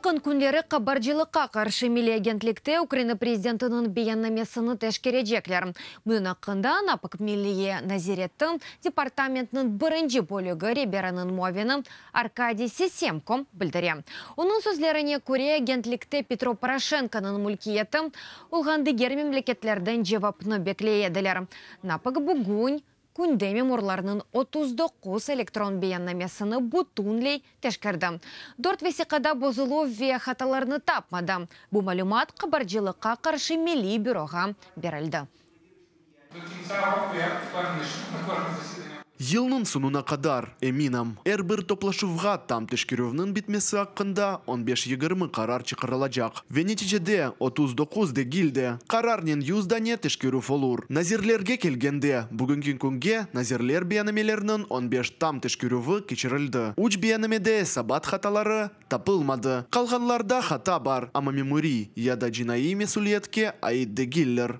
Якын күнлері қабаржылыққа қаршы милли агентлікте Украина президентінің бейаннамесіні тәшкережеклер. Мұн ақында напық миллие Назиреттің департаментінің бірінші бөлігі реберінің мовені Аркадий Сисемко білдіре. Оның сөзлеріне көре агентлікте Петро Порошенконың мүлкиеті ұлғандығер мемлекетлерден жевапны беклееділер. Напық бүгін күнде меморларының 39 электрон бейаннамесіні бұтунлей тәшкерді. 4 весиқада бозылу ве хаталарыны тапмады. Бұл мәлімат қабаржылыққа қаршы милли бюроға берілді. Yılның sonuna kadar eminim, bir toplaşıvğa tam teşkirövnün bitmesi hakkında 15-20 karar çıkarılacak. Ve neticede 39 degilde kararının yüzdane teşkiröv olur. Nazirlerge kelgende bugünkü kunge nazirler beyanemelerinin 15 tam teşkirövü geçirildi. Uç beyanemede sabat hataları tapılmadı. Kalganlarda hata var ama memuri ya da cinayi mesuliyetke ait degiller.